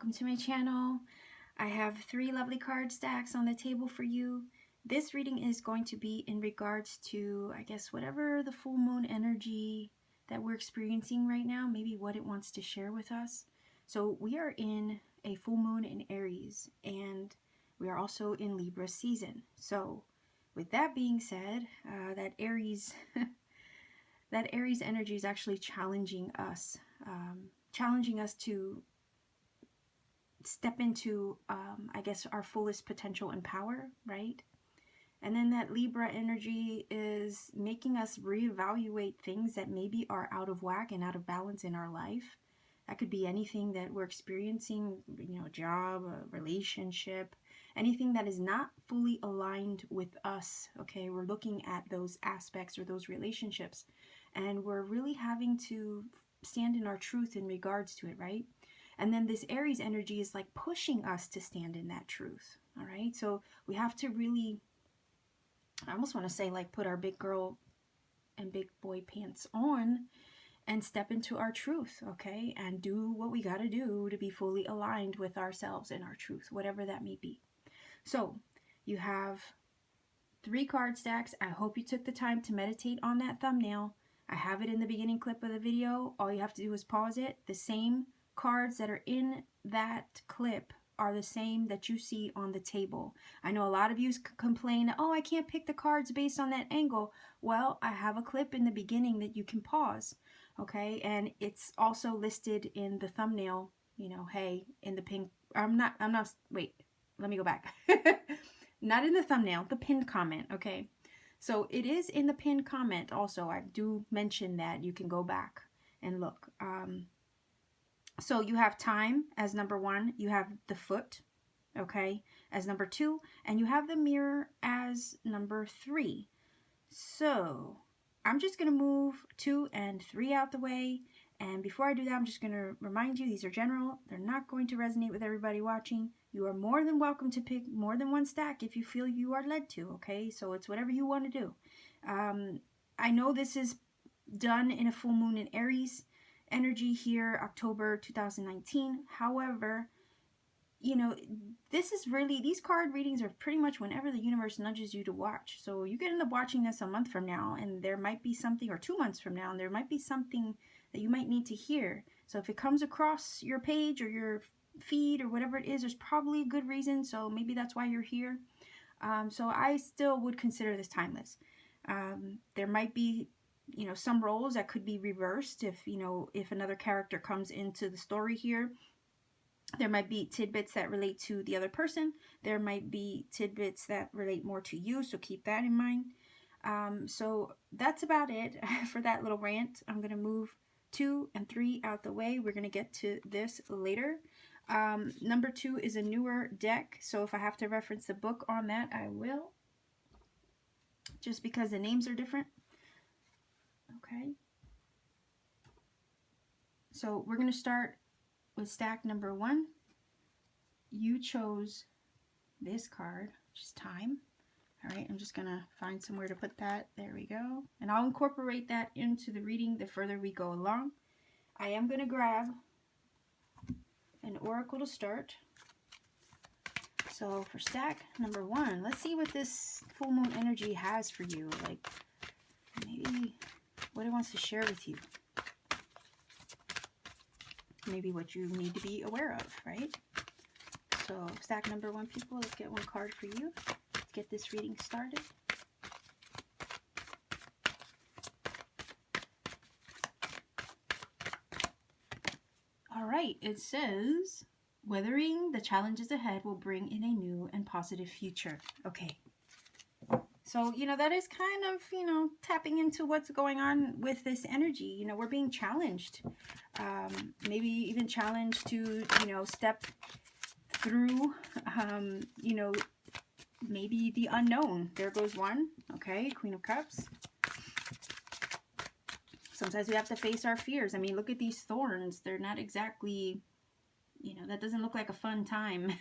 welcome to my channel. I have 3 lovely card stacks on the table for you. This reading is going to be in regards to, I guess, whatever the full moon energy that we're experiencing right now, maybe what it wants to share with us. So we are in a full moon in Aries, and we are also in Libra season. So with that being said, that Aries that Aries energy is actually challenging us to step into, I guess, our fullest potential and power, right? And then that Libra energy is making us reevaluate things that maybe are out of whack and out of balance in our life. That could be anything that we're experiencing, a job, a relationship, anything that is not fully aligned with us, okay? We're looking at those aspects or those relationships, and we're really having to stand in our truth in regards to it, right? And then this Aries energy is like pushing us to stand in that truth, all right? So we have to really, I almost want to say, like, put our big girl and big boy pants on and step into our truth, okay? And do what we got to do to be fully aligned with ourselves and our truth, whatever that may be. So you have 3 card stacks. I hope you took the time to meditate on that thumbnail. I have it in the beginning clip of the video. All you have to do is pause it. The same cards that are in that clip are the same that you see on the table. I know a lot of you complain, oh, I can't pick the cards based on that angle. Well, I have a clip in the beginning that you can pause, okay? And it's also listed in the thumbnail, hey, in the pin, wait, let me go back. Not in the thumbnail, the pinned comment, okay? So it is in the pinned comment also. I do mention that you can go back and look. So you have time as number 1, you have the foot, okay, as number 2, and you have the mirror as number 3. So I'm just going to move 2 and 3 out the way. And before I do that, I'm just going to remind you, these are general. They're not going to resonate with everybody watching. You are more than welcome to pick more than one stack if you feel you are led to, okay? So it's whatever you want to do. I know this is done in a full moon in Aries energy here, October 2019. However, this is really, these card readings are pretty much whenever the universe nudges you to watch. So you could end up watching this a month from now, and there might be something, or 2 months from now, and there might be something that you might need to hear. So if it comes across your page or your feed or whatever it is, there's probably a good reason. So maybe that's why you're here. So I still would consider this timeless. There might be some roles that could be reversed if another character comes into the story here. There might be tidbits that relate to the other person. There might be tidbits that relate more to you, so keep that in mind. So that's about it for that little rant. I'm going to move 2 and 3 out the way. We're going to get to this later. Number 2 is a newer deck, so if I have to reference the book on that, I will, just because the names are different. Okay. So we're going to start with stack number 1. You chose this card, which is time. All right, I'm just going to find somewhere to put that. There we go. And I'll incorporate that into the reading the further we go along. I am going to grab an oracle to start. So for stack number 1, let's see what this full moon energy has for you. Like, maybe what it wants to share with you. Maybe what you need to be aware of, right? So stack number 1, people, let's get 1 card for you. Let's get this reading started. All right, it says, weathering the challenges ahead will bring in a new and positive future. Okay. So, that is kind of, tapping into what's going on with this energy. We're being challenged. Maybe even challenged to, step through, maybe the unknown. There goes 1. Okay, Queen of Cups. Sometimes we have to face our fears. I mean, look at these thorns. They're not exactly, that doesn't look like a fun time.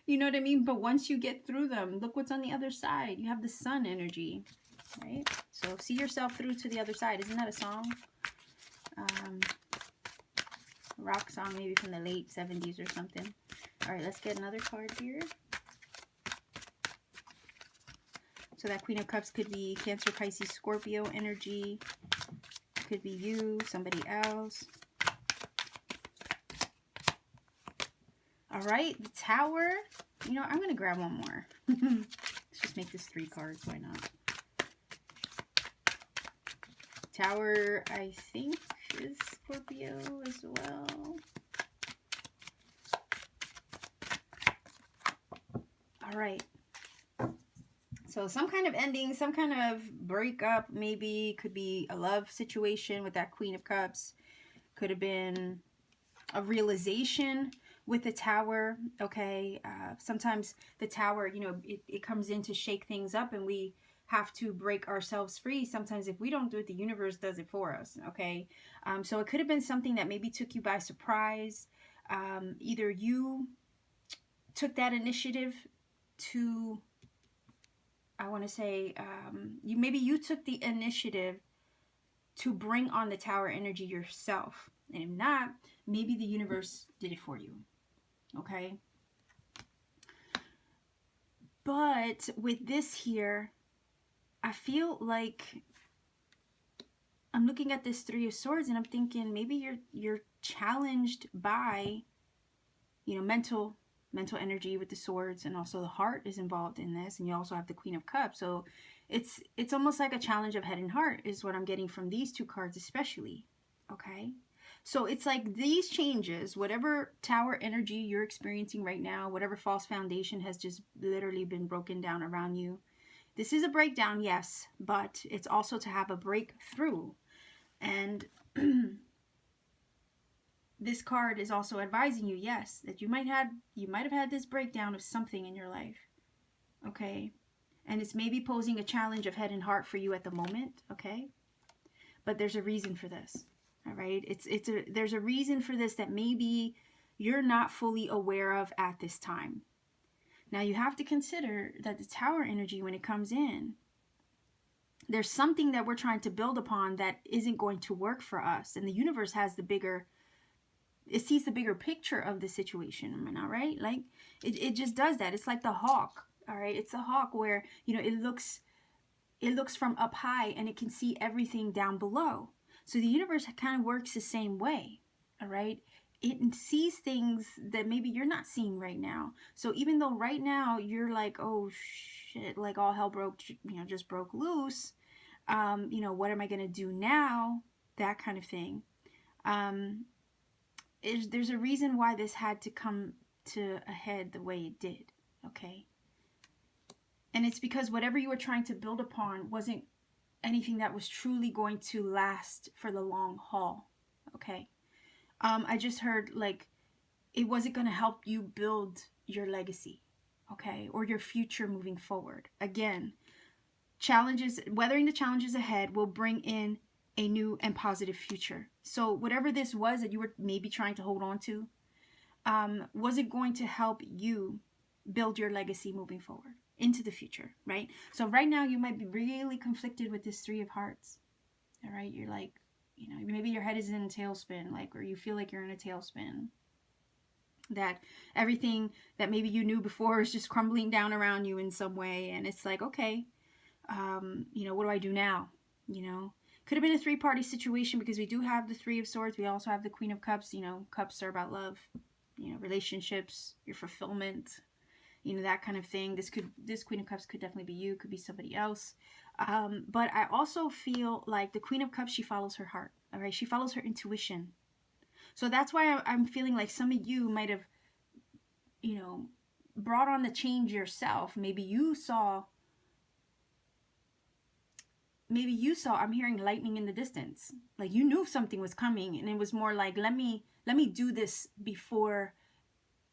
You know what I mean? But once you get through them, look what's on the other side. You have the sun energy, right? So see yourself through to the other side. Isn't that a song? rock song, maybe from the late 70s or something. All right, let's get another card here. So that Queen of Cups could be Cancer, Pisces, Scorpio energy. Could be you, somebody else. All right, the Tower. You know, I'm going to grab one more. Let's just make this 3 cards. Why not? Tower, I think, is Scorpio as well. All right. So some kind of ending, some kind of breakup, maybe could be a love situation with that Queen of Cups. Could have been a realization with the Tower, okay? Sometimes the Tower, you know, it comes in to shake things up, and we have to break ourselves free. Sometimes if we don't do it, the universe does it for us, okay? So it could have been something that maybe took you by surprise. Either you took that initiative to, I want to say, maybe you took the initiative to bring on the Tower energy yourself. And if not, maybe the universe did it for you. Okay? But with this here, I feel like I'm looking at this 3 of Swords and I'm thinking maybe you're challenged by, you know, mental energy with the swords, and also the heart is involved in this, and you also have the Queen of Cups. So it's almost like a challenge of head and heart is what I'm getting from these 2 cards especially. Okay? So it's like these changes, whatever Tower energy you're experiencing right now, whatever false foundation has just literally been broken down around you. This is a breakdown, yes, but it's also to have a breakthrough. And this card is also advising you, yes, that you might have had this breakdown of something in your life. Okay? And it's maybe posing a challenge of head and heart for you at the moment, okay? But there's a reason for this. All right, there's a reason for this that maybe you're not fully aware of at this time. Now you have to consider that the Tower energy, when it comes in, there's something that we're trying to build upon that isn't going to work for us, and the universe has it sees the bigger picture of the situation. Am I not right? Like it just does that. It's like the hawk. All right, it's a hawk where, you know, it looks from up high and it can see everything down below. So the universe kind of works the same way, all right? It sees things that maybe you're not seeing right now. So even though right now you're like, oh shit, like all hell just broke loose. You know, what am I going to do now? That kind of thing. There's a reason why this had to come to a head the way it did, okay? And it's because whatever you were trying to build upon wasn't anything that was truly going to last for the long haul, okay? I just heard, like, it wasn't going to help you build your legacy, okay? Or your future moving forward. Again, weathering the challenges ahead will bring in a new and positive future. So whatever this was that you were maybe trying to hold on to, wasn't going to help you build your legacy moving forward into the future, right? So right now you might be really conflicted with this 3 of Hearts, all right? You're like, you know, maybe your head is in a tailspin, like, or you feel like you're in a tailspin, that everything that maybe you knew before is just crumbling down around you in some way, and it's like, okay, you know, what do I do now? You know, could have been a 3-party situation, because we do have the 3 of Swords, we also have the Queen of Cups. You know, cups are about love, you know, relationships, your fulfillment, you know, that kind of thing. This Queen of Cups could definitely be you, could be somebody else. But I also feel like the Queen of Cups, she follows her heart, all right? She follows her intuition. So that's why I'm feeling like some of you might have, you know, brought on the change yourself. Maybe you saw, I'm hearing lightning in the distance. Like you knew something was coming, and it was more like, let me do this before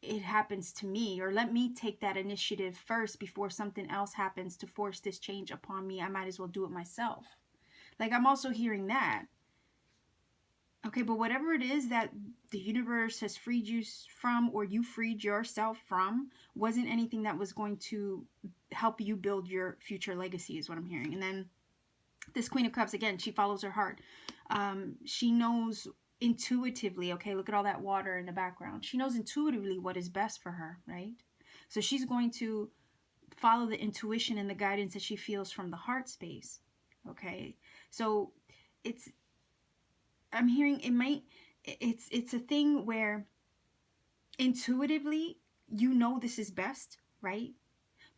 it happens to me, or let me take that initiative first before something else happens to force this change upon me. I might as well do it myself. Like, I'm also hearing that. Okay, but whatever it is that the universe has freed you from, or you freed yourself from, wasn't anything that was going to help you build your future legacy, is what I'm hearing. And then this Queen of Cups, again, she follows her heart. She knows intuitively, okay, look at all that water in the background. She knows intuitively what is best for her, right? So she's going to follow the intuition and the guidance that she feels from the heart space, okay? So it's, I'm hearing it might, it's a thing where intuitively you know this is best, right?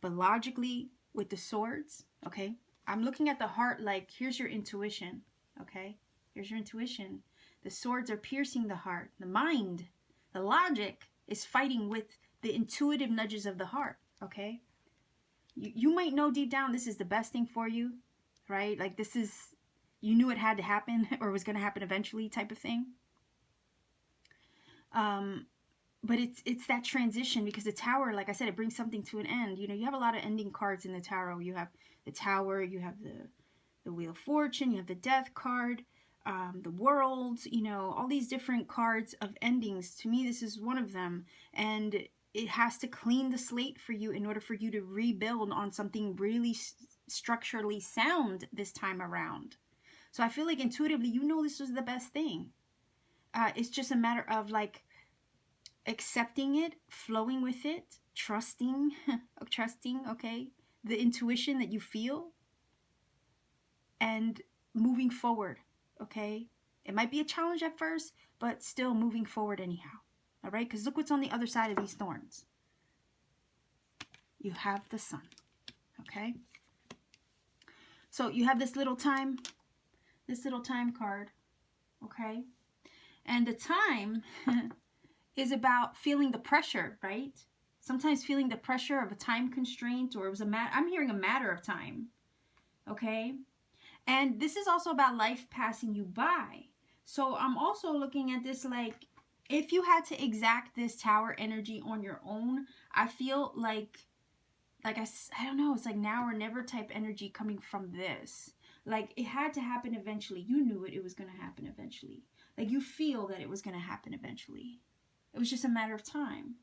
But logically with the swords, okay, I'm looking at the heart like, here's your intuition, okay? Here's your intuition. The swords are piercing the heart. The mind, the logic is fighting with the intuitive nudges of the heart, okay? You might know deep down this is the best thing for you, right? Like this is, you knew it had to happen or was going to happen eventually type of thing. But it's that transition, because the Tower, like I said, it brings something to an end. You know, you have a lot of ending cards in the tarot. You have the Tower, you have the Wheel of Fortune, you have the Death card, the World, you know, all these different cards of endings. To me, this is one of them. And it has to clean the slate for you in order for you to rebuild on something really structurally sound this time around. So I feel like intuitively, you know, this was the best thing. It's just a matter of like accepting it, flowing with it, trusting, okay, the intuition that you feel, and moving forward, okay? It might be a challenge at first, but still moving forward anyhow, all right? Because look what's on the other side of these thorns. You have the Sun, okay? So you have this little time card, okay? And the time is about feeling the pressure, right? Sometimes feeling the pressure of a time constraint, or it was I'm hearing a matter of time, okay? And this is also about life passing you by. So I'm also looking at this like, if you had to exact this Tower energy on your own, I feel like I don't know, it's like now or never type energy coming from this. Like it had to happen eventually. You knew it was going to happen eventually. Like you feel that it was going to happen eventually. It was just a matter of time.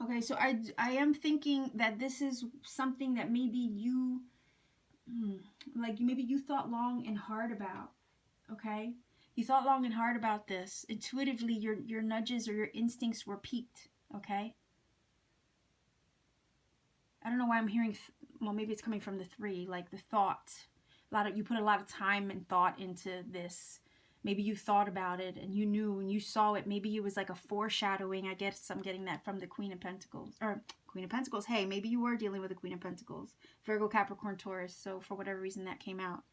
Okay, so I am thinking that this is something that maybe you, like maybe you thought long and hard about, okay? You thought long and hard about this. Intuitively, your nudges or your instincts were piqued, okay? I don't know why I'm hearing, well, maybe it's coming from the 3, like the thought. You put a lot of time and thought into this. Maybe you thought about it and you knew and you saw it. Maybe it was like a foreshadowing. I guess I'm getting that from the Queen of Pentacles. Or Queen of Pentacles. Hey, maybe you were dealing with the Queen of Pentacles. Virgo, Capricorn, Taurus. So for whatever reason that came out.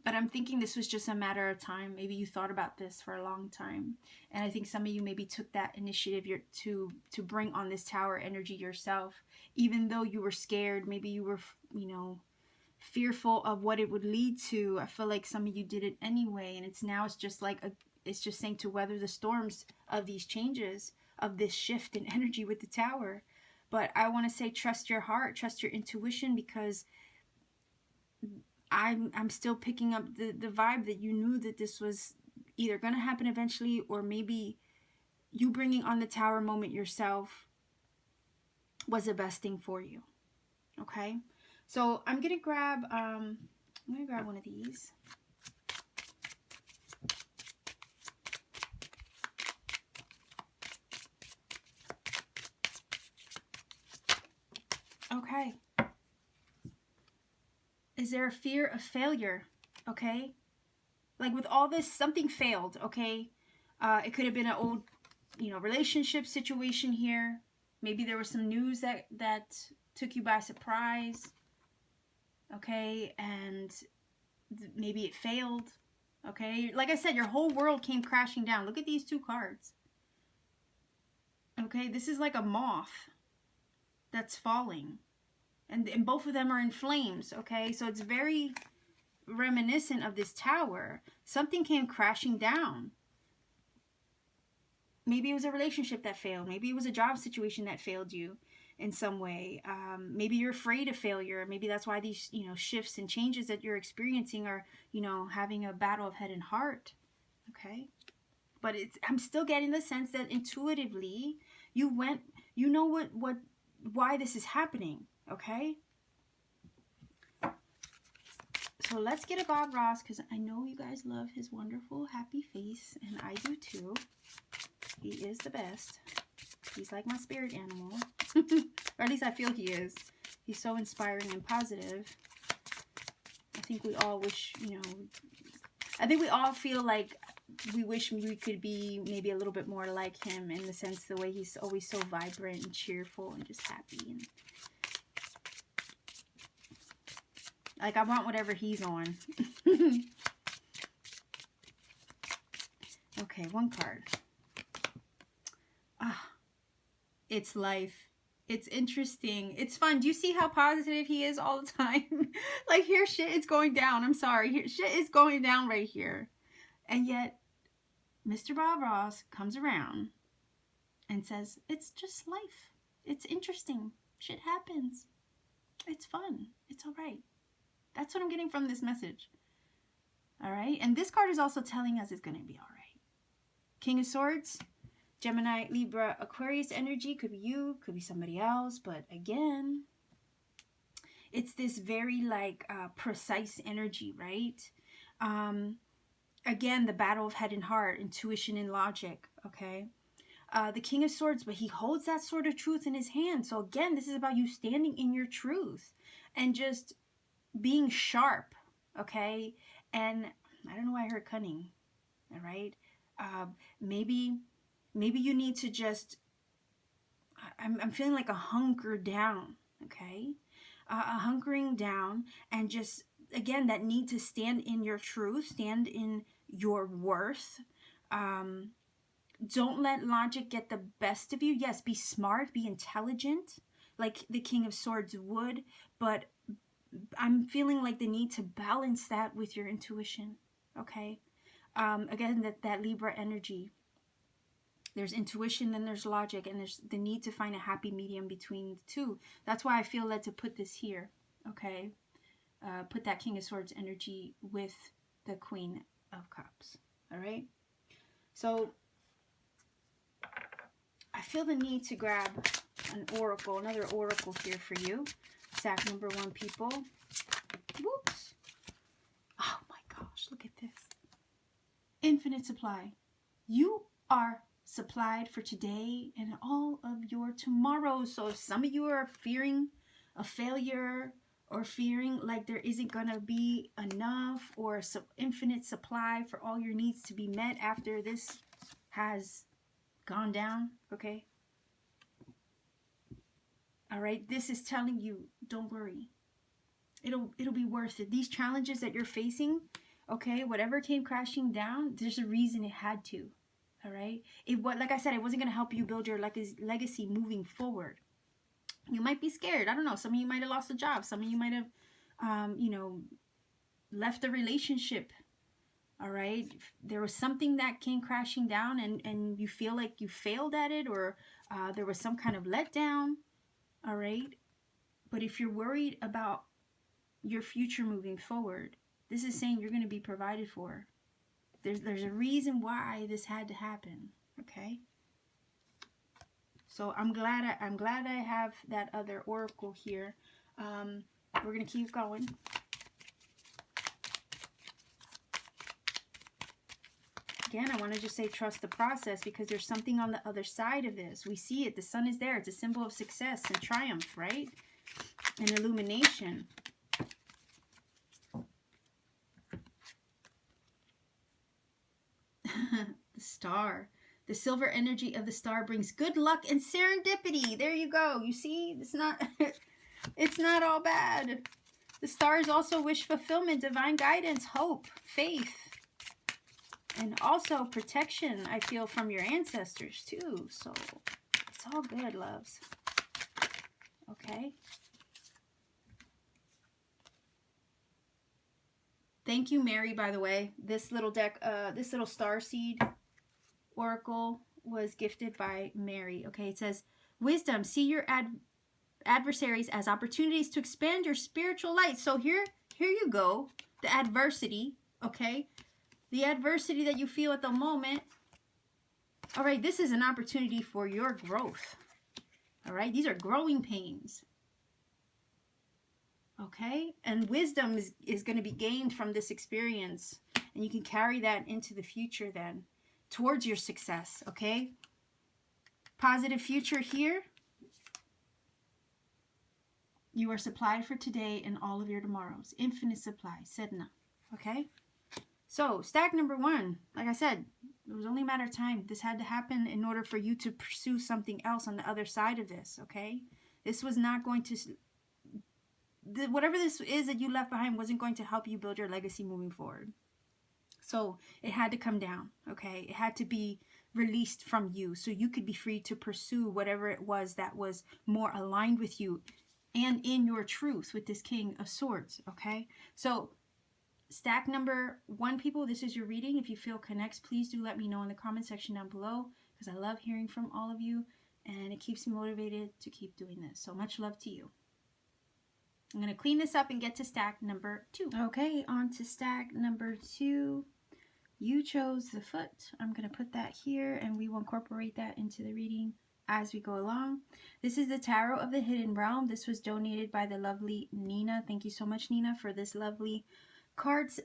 But I'm thinking this was just a matter of time. Maybe you thought about this for a long time. And I think some of you maybe took that initiative to bring on this Tower energy yourself. Even though you were scared. Maybe you were, you know, fearful of what it would lead to. I feel like some of you did it anyway, and it's just like it's just saying to weather the storms of these changes, of this shift in energy with the Tower. But I want to say trust your heart, trust your intuition, because I'm still picking up the vibe that you knew that this was either going to happen eventually, or maybe you bringing on the Tower moment yourself was the best thing for you. Okay? So I'm gonna grab one of these. Okay. Is there a fear of failure? Okay. Like with all this, something failed. Okay. It could have been an old, you know, relationship situation here. Maybe there was some news that took you by surprise. Okay, and maybe it failed. Okay, like I said, your whole world came crashing down. Look at these 2 cards. Okay, this is like a moth that's falling, and both of them are in flames. Okay, so it's very reminiscent of this Tower. Something came crashing down. Maybe it was a relationship that failed. Maybe it was a job situation that failed you in some way. Maybe you're afraid of failure. Maybe that's why these, you know, shifts and changes that you're experiencing are, you know, having a battle of head and heart. Okay. But I'm still getting the sense that intuitively you know why this is happening. Okay. So let's get a Bob Ross, because I know you guys love his wonderful, happy face, and I do too. He is the best. He's like my spirit animal. Or at least I feel he is. He's so inspiring and positive. I think we all wish, you know, I think we all feel like we wish we could be maybe a little bit more like him, in the sense the way he's always so vibrant and cheerful and just happy. And like, I want whatever he's on. Okay, one card. Ah, it's life. It's interesting. It's fun. Do you see how positive he is all the time? Like, here shit is going down. I'm sorry. Here shit is going down right here. And yet, Mr. Bob Ross comes around and says, it's just life. It's interesting. Shit happens. It's fun. It's all right. That's what I'm getting from this message. All right. And this card is also telling us it's going to be all right. King of Swords. Gemini, Libra, Aquarius energy. Could be you, could be somebody else. But again, it's this very like precise energy, right? Again, the battle of head and heart, intuition and logic, okay? The King of Swords, but he holds that sword of truth in his hand. So again, this is about you standing in your truth and just being sharp, okay? And I don't know why I heard cunning, all right? Maybe you need to just, I'm feeling like a hunker down, okay? A hunkering down, and just, again, that need to stand in your truth, stand in your worth. Don't let logic get the best of you. Yes, be smart, be intelligent, like the King of Swords would, but I'm feeling like the need to balance that with your intuition, okay? Again, that Libra energy. There's intuition, then there's logic, and there's the need to find a happy medium between the two. That's why I feel led to put this here, okay? Put that King of Swords energy with the Queen of Cups, all right? So I feel the need to grab an oracle, another oracle here for you. Stack number 1, people. Whoops. Oh my gosh, look at this. Infinite supply. You are supplied for today and all of your tomorrows. So if some of you are fearing a failure, or fearing like there isn't gonna be enough or infinite supply for all your needs to be met after this has gone down, okay? All right, this is telling you, don't worry. It'll be worth it. These challenges that you're facing, okay, whatever came crashing down, there's a reason it had to. All right. Like I said, it wasn't going to help you build your legacy moving forward. You might be scared. I don't know. Some of you might have lost a job. Some of you might have, you know, left a relationship. All right. There was something that came crashing down, and you feel like you failed at it, or there was some kind of letdown. All right. But if you're worried about your future moving forward, this is saying you're going to be provided for. There's a reason why this had to happen, okay? So I'm glad I have that other oracle here. We're gonna keep going. Again, I want to just say trust the process, because there's something on the other side of this. We see it. The sun is there. It's a symbol of success and triumph, right? And illumination. The star. The silver energy of the star brings good luck and serendipity. There you go. You see, it's not all bad. The stars also wish fulfillment, divine guidance, hope, faith, and also protection, I feel, from your ancestors too. So it's all good, loves. Okay. Thank you, Mary, by the way. This little deck, this little star seed oracle was gifted by Mary. Okay, it says, wisdom, see your adversaries as opportunities to expand your spiritual light. So here you go. The adversity, okay? The adversity that you feel at the moment. All right, this is an opportunity for your growth. All right, these are growing pains. Okay? And wisdom is going to be gained from this experience. And you can carry that into the future then, towards your success. Okay? Positive future here. You are supplied for today and all of your tomorrows. Infinite supply. Sedna. Okay? So, stack number 1. Like I said, it was only a matter of time. This had to happen in order for you to pursue something else on the other side of this. Okay? This was not going to... whatever this is that you left behind wasn't going to help you build your legacy moving forward. So, it had to come down. Okay? It had to be released from you so you could be free to pursue whatever it was that was more aligned with you and in your truth with this King of Swords. Okay? So, stack number 1, people, this is your reading. If you feel connects, please do let me know in the comment section down below, because I love hearing from all of you and it keeps me motivated to keep doing this. So much love to you. I'm going to clean this up and get to stack number 2. Okay, on to stack number 2. You chose the foot. I'm going to put that here and we will incorporate that into the reading as we go along. This is the Tarot of the Hidden Realm. This was donated by the lovely Nina. Thank you so much, Nina, for this lovely cards,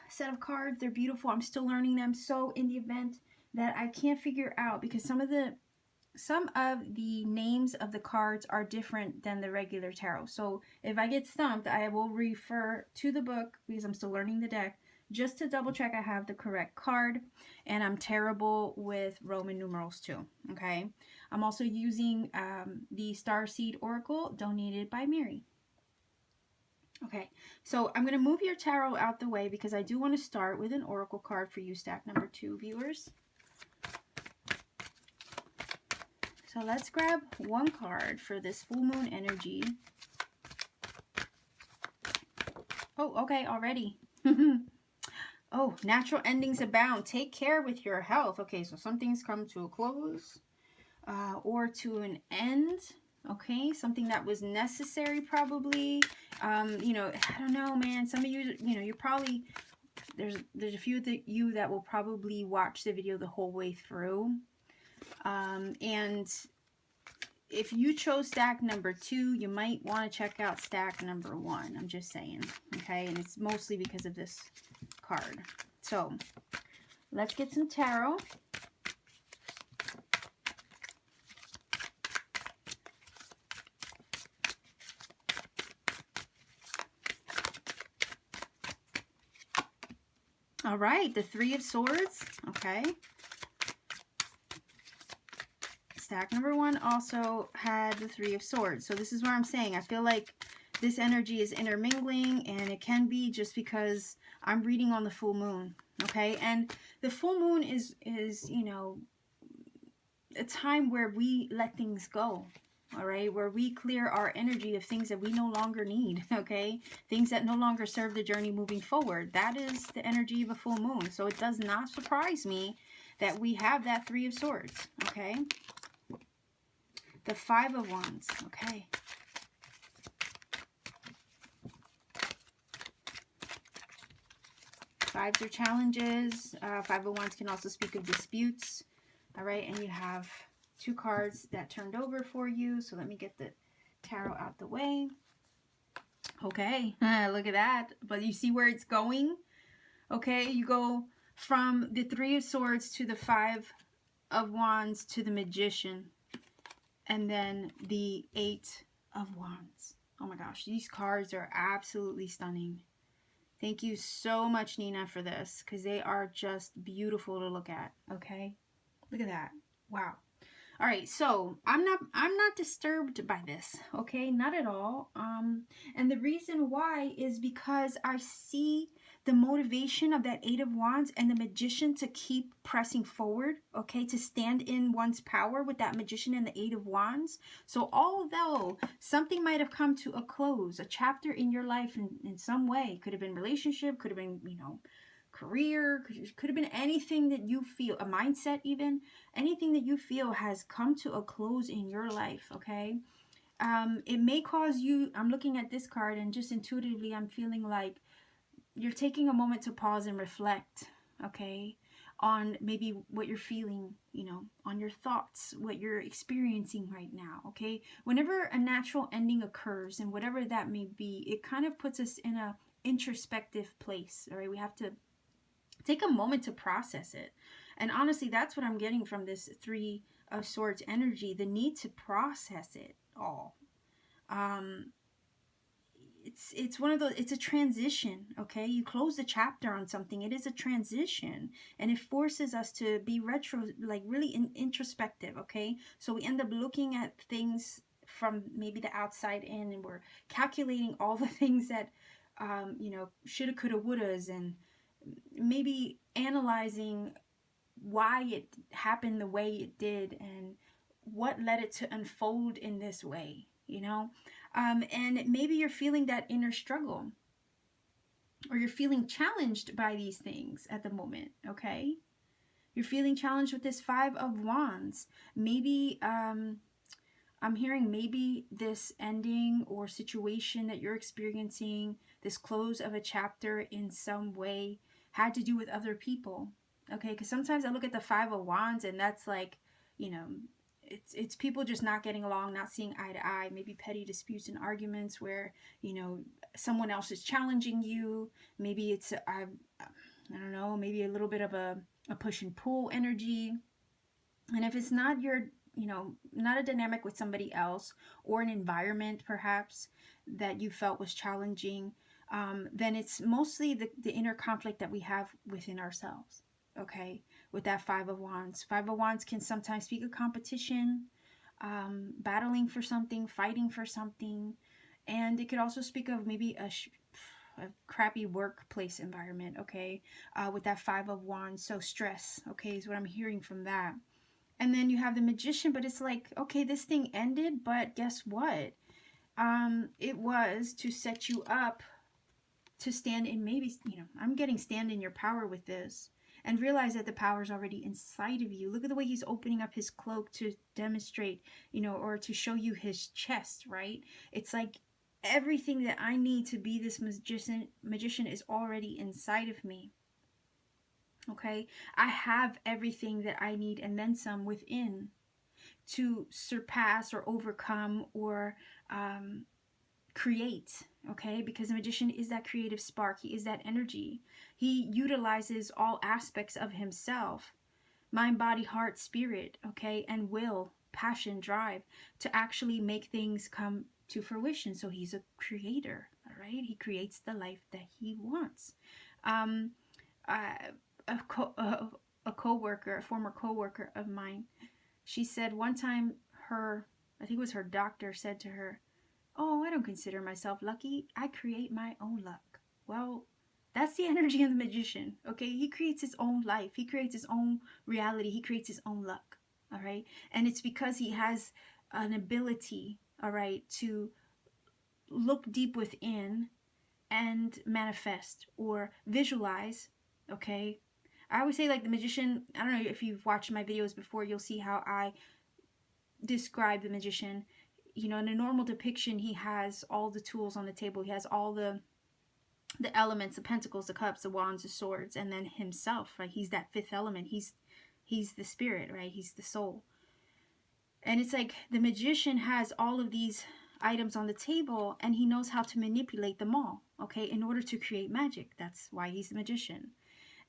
set of cards. They're beautiful. I'm still learning them. So in the event that I can't figure out, because some of the names of the cards are different than the regular tarot. So if I get stumped, I will refer to the book, because I'm still learning the deck, just to double check I have the correct card. And I'm terrible with Roman numerals too. Okay. I'm also using the Starseed Oracle donated by Mary. Okay, so I'm going to move your tarot out the way because I do want to start with an oracle card for you, stack number 2, viewers. So let's grab one card for this full moon energy. Oh, okay, already. Oh, natural endings abound. Take care with your health. Okay, so some things come to a close or to an end. Okay, something that was necessary probably. You know, I don't know, man. Some of you, you know, you're probably, there's a few of you that will probably watch the video the whole way through. And if you chose stack number 2, you might want to check out stack number 1. I'm just saying, okay? And it's mostly because of this card. So, let's get some tarot. All right, the 3 of Swords, okay. Stack number 1 also had the 3 of Swords. So this is where I'm saying I feel like this energy is intermingling, and it can be just because I'm reading on the full moon, okay? And the full moon is you know, a time where we let things go. All right, where we clear our energy of things that we no longer need, okay? Things that no longer serve the journey moving forward. That is the energy of a full moon. So it does not surprise me that we have that 3 of Swords, okay? The 5 of Wands, okay? Fives are challenges. 5 of Wands can also speak of disputes, all right? And you have 2 cards that turned over for you. So let me get the tarot out the way. Okay, look at that. But you see where it's going? Okay, you go from the 3 of Swords to the 5 of Wands to the Magician. And then the 8 of Wands. Oh my gosh, these cards are absolutely stunning. Thank you so much, Nina, for this, because they are just beautiful to look at. Okay, look at that. Wow. All right, so I'm not disturbed by this, okay? Not at all. And the reason why is because I see the motivation of that 8 of Wands and the Magician to keep pressing forward, okay? To stand in one's power with that Magician and the 8 of Wands. So although something might have come to a close, a chapter in your life in some way, could have been relationship, could have been, you know, career, could have been anything that you feel, a mindset even, anything that you feel has come to a close in your life, okay? It may cause you, I'm looking at this card and just intuitively I'm feeling like you're taking a moment to pause and reflect, okay, on maybe what you're feeling, on your thoughts, what you're experiencing right now, okay? Whenever a natural ending occurs, and whatever that may be, it kind of puts us in a introspective place, all right? We have to take a moment to process it. And honestly, that's what I'm getting from this Three of Swords energy, the need to process it all. It's one of those, it's a transition, okay? You close the chapter on something, it is a transition, and it forces us to be really introspective, okay? So we end up looking at things from maybe the outside in, and we're calculating all the things that shoulda, coulda, wouldas, and maybe analyzing why it happened the way it did and what led it to unfold in this way, and maybe you're feeling that inner struggle, or you're feeling challenged by these things at the moment, okay? You're feeling challenged with this Five of Wands. Maybe I'm hearing maybe this ending or situation that you're experiencing, this close of a chapter in some way, had to do with other people, okay? Because sometimes I look at the Five of Wands, and that's like, it's people just not getting along, not seeing eye to eye, maybe petty disputes and arguments where, someone else is challenging you. Maybe it's, I don't know, maybe a little bit of a push and pull energy. And if it's not not a dynamic with somebody else, or an environment perhaps that you felt was challenging, then it's mostly the inner conflict that we have within ourselves, okay? With that Five of Wands. Five of Wands can sometimes speak of competition, battling for something, fighting for something. And it could also speak of maybe a crappy workplace environment, okay? With that Five of Wands. So stress, okay, is what I'm hearing from that. And then you have the Magician, but it's like, okay, this thing ended, but guess what? It was to set you up to stand in, maybe, I'm getting stand in your power with this, and realize that the power is already inside of you. Look at the way he's opening up his cloak to demonstrate, or to show you his chest, right? It's like everything that I need to be this magician is already inside of me. Okay, I have everything that I need and then some within to surpass or overcome or create, okay? Because the magician is that creative spark. He is that energy. He utilizes all aspects of himself, mind, body, heart, spirit, okay? And will, passion, drive, to actually make things come to fruition. So he's a creator, all right? He creates the life that he wants. A coworker, a former coworker of mine, she said one time I think it was her doctor said to her, "Oh, I don't consider myself lucky. I create my own luck." Well, that's the energy of the magician, okay? He creates his own life. He creates his own reality. He creates his own luck, all right? And it's because he has an ability, all right, to look deep within and manifest or visualize, okay? I always say, like, the magician, I don't know if you've watched my videos before, you'll see how I describe the magician. In a normal depiction, he has all the tools on the table. He has all the elements, the pentacles, the cups, the wands, the swords, and then himself, right? He's that fifth element. He's the spirit, right? He's the soul. And it's like the magician has all of these items on the table, and he knows how to manipulate them all, okay, in order to create magic. That's why he's the magician.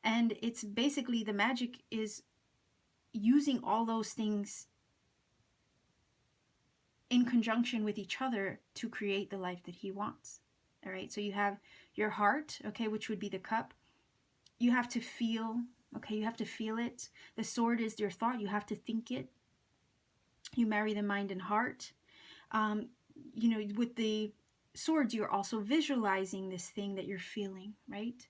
And it's basically, the magic is using all those things in conjunction with each other to create the life that he wants. All right, so you have your heart, okay, which would be the cup. You have to feel, okay, you have to feel it. The sword is your thought. You have to think it. You marry the mind and heart. With the swords, you're also visualizing this thing that you're feeling, right?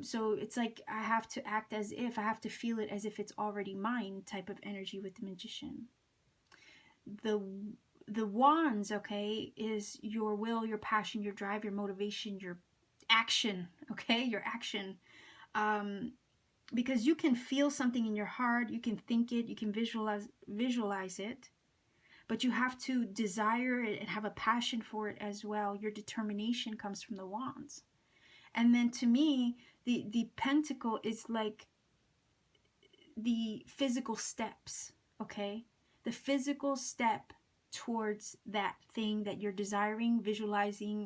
So it's like, I have to act as if, I have to feel it as if it's already mine type of energy with the magician. The wands, okay, is your will, your passion, your drive, your motivation, your action, okay, your action. Because you can feel something in your heart, you can think it, you can visualize it, but you have to desire it and have a passion for it as well. Your determination comes from the wands. And then to me, the pentacle is like the physical steps, okay? The physical step towards that thing that you're desiring, oh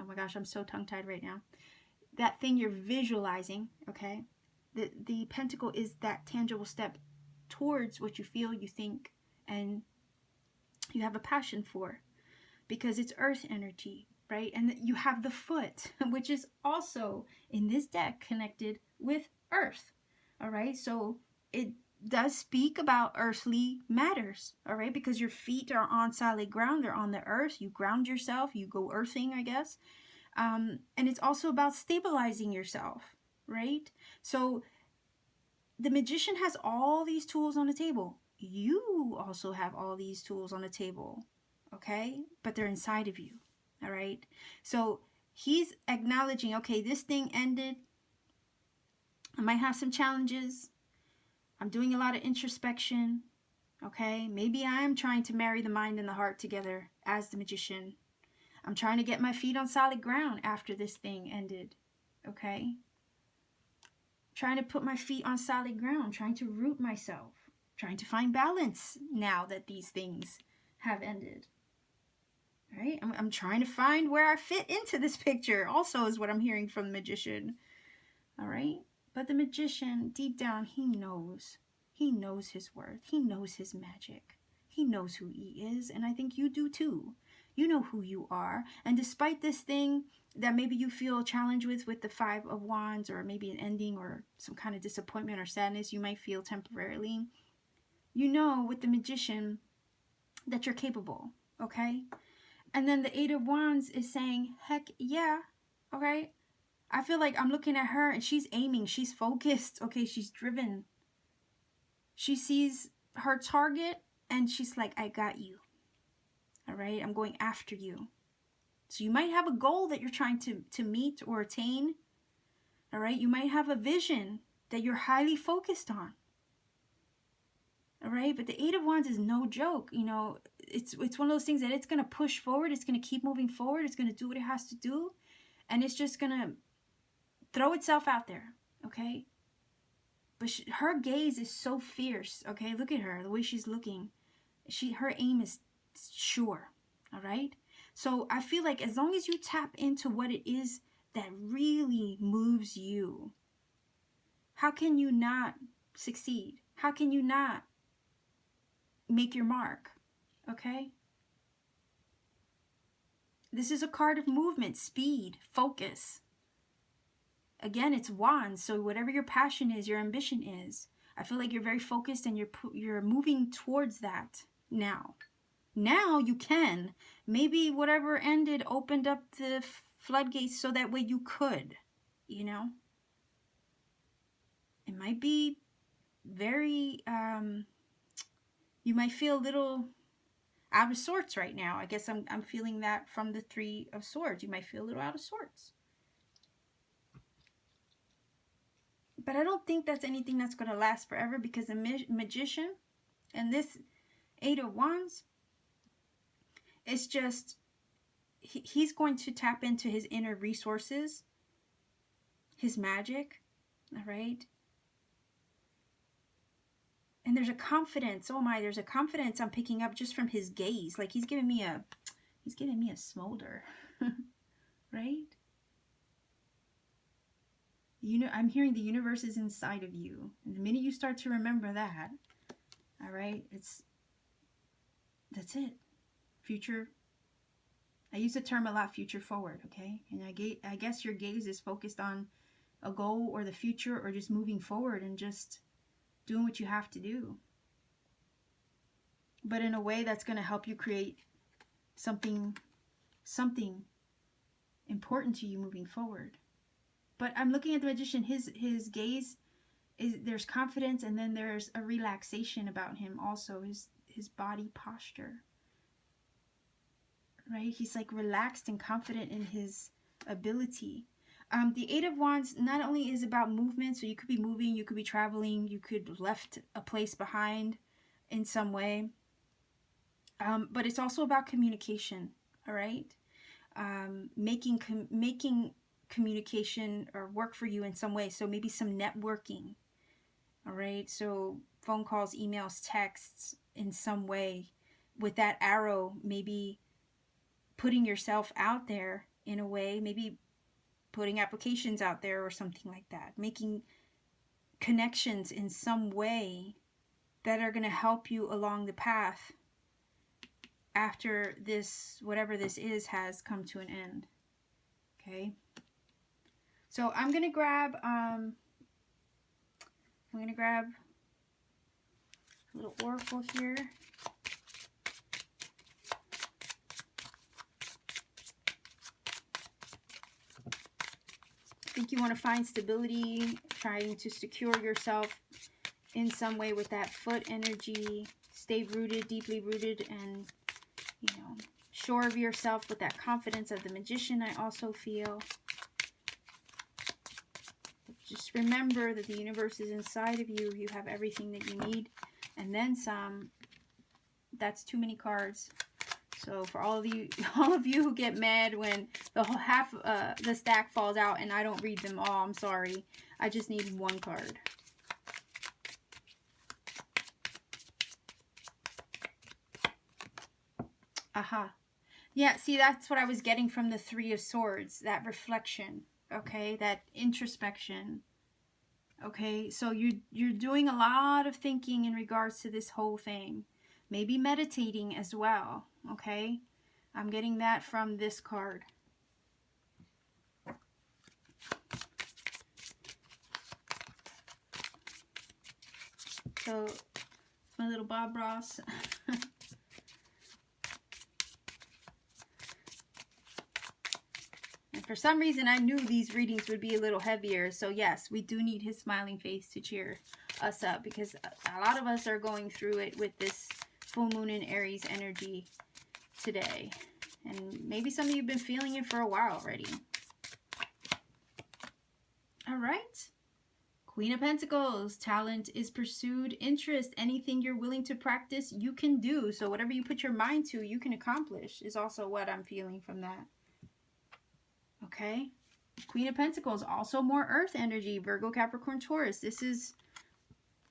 my gosh, I'm so tongue-tied right now. That thing you're visualizing, okay? The pentacle is that tangible step towards what you feel, you think, and you have a passion for, because it's earth energy, right? And you have the foot, which is also in this deck connected with earth, all right? So it does speak about earthly matters, all right? Because your feet are on solid ground, they're on the earth, you ground yourself, you go earthing, I guess. And it's also about stabilizing yourself, right? So the magician has all these tools on the table. You also have all these tools on the table, okay? But they're inside of you, all right? So he's acknowledging, okay, this thing ended. I might have some challenges. I'm doing a lot of introspection, okay? Maybe I am trying to marry the mind and the heart together as the magician. I'm trying to get my feet on solid ground after this thing ended, okay? Trying to put my feet on solid ground, trying to root myself, trying to find balance now that these things have ended. All right? I'm trying to find where I fit into this picture, also is what I'm hearing from the magician. All right? But the magician, deep down, he knows. He knows his worth. He knows his magic. He knows who he is, and I think you do too. You know who you are. And despite this thing that maybe you feel challenged with the Five of Wands, or maybe an ending or some kind of disappointment or sadness you might feel temporarily, you know with the magician that you're capable, okay? And then the Eight of Wands is saying, heck yeah, okay? I feel like I'm looking at her and she's aiming, she's focused, okay? She's driven. She sees her target and she's like, I got you. All right, I'm going after you. So you might have a goal that you're trying to meet or attain. All right, you might have a vision that you're highly focused on. All right, but the Eight of Wands is no joke. You know, it's one of those things that it's going to push forward. It's going to keep moving forward. It's going to do what it has to do. And it's just going to throw itself out there, okay? But her gaze is so fierce, okay? Look at her, the way she's looking. Her aim is sure, all right? So I feel like as long as you tap into what it is that really moves you, how can you not succeed? How can you not make your mark, okay? This is a card of movement, speed, focus. Again, it's wands, so whatever your passion is, your ambition is, I feel like you're very focused and you're moving towards that now. Now you can. Maybe whatever ended opened up the floodgates so that way you could, you know? It might be very, you might feel a little out of sorts right now. I guess I'm feeling that from the Three of Swords. You might feel a little out of sorts. But I don't think that's anything that's going to last forever, because the magician and this Eight of Wands, it's just, he's going to tap into his inner resources, his magic, all right? And there's a confidence, oh my, there's a confidence I'm picking up just from his gaze. Like he's giving me a smolder, right? You know, I'm hearing the universe is inside of you. And the minute you start to remember that, all right, that's it. Future, I use the term a lot, future forward, okay? And I guess your gaze is focused on a goal or the future, or just moving forward and just doing what you have to do. But in a way that's going to help you create something important to you moving forward. But I'm looking at the magician, his gaze is, there's confidence, and then there's a relaxation about him also, his body posture. Right? He's like relaxed and confident in his ability. The Eight of Wands not only is about movement, so you could be moving, you could be traveling, you could have left a place behind in some way. But it's also about communication, all right? Making communication or work for you in some way. So maybe some networking. All right. So phone calls, emails, texts in some way. With that arrow, maybe putting yourself out there in a way, maybe putting applications out there or something like that. Making connections in some way that are going to help you along the path after this, whatever this is, has come to an end. Okay. So I'm going to grab a little oracle here. I think you want to find stability, trying to secure yourself in some way with that foot energy. Stay rooted, deeply rooted, and, you know, sure of yourself with that confidence of the Magician, I also feel. Just remember that the universe is inside of you. You have everything that you need, and then some. That's too many cards. So for all of you who get mad when the whole half the stack falls out and I don't read them all, I'm sorry. I just need one card. Aha. Yeah, see, that's what I was getting from the Three of Swords, that reflection, okay, that introspection. Okay, so you're doing a lot of thinking in regards to this whole thing. Maybe meditating as well, okay? I'm getting that from this card. So, my little Bob Ross. And for some reason, I knew these readings would be a little heavier. So yes, we do need his smiling face to cheer us up, because a lot of us are going through it with this full moon in Aries energy today. And maybe some of you have been feeling it for a while already. All right. Queen of Pentacles. Talent is pursued. Interest. Anything you're willing to practice, you can do. So whatever you put your mind to, you can accomplish, is also what I'm feeling from that. Okay. Queen of Pentacles. Also more earth energy. Virgo, Capricorn, Taurus. This is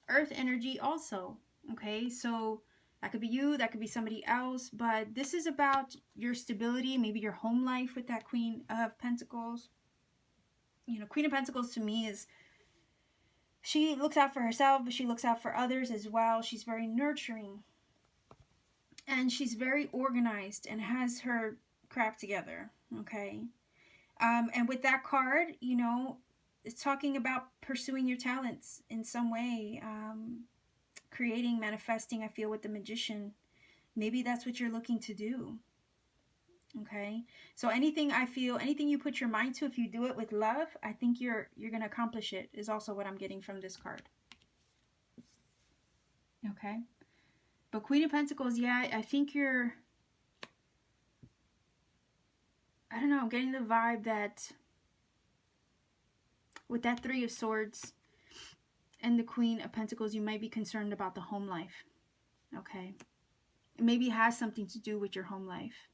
earth energy also. Okay. So that could be you. That could be somebody else. But this is about your stability. Maybe your home life with that Queen of Pentacles. You know, Queen of Pentacles to me is, she looks out for herself, but she looks out for others as well. She's very nurturing. And she's very organized and has her crap together. Okay. And with that card, you know, it's talking about pursuing your talents in some way. Creating, manifesting, I feel, with the Magician. Maybe that's what you're looking to do. Okay. So anything, I feel, anything you put your mind to, if you do it with love, I think you're going to accomplish it, is also what I'm getting from this card. Okay. But Queen of Pentacles, yeah, I think you're, I don't know, I'm getting the vibe that with that Three of Swords and the Queen of Pentacles, you might be concerned about the home life. Okay. It maybe has something to do with your home life.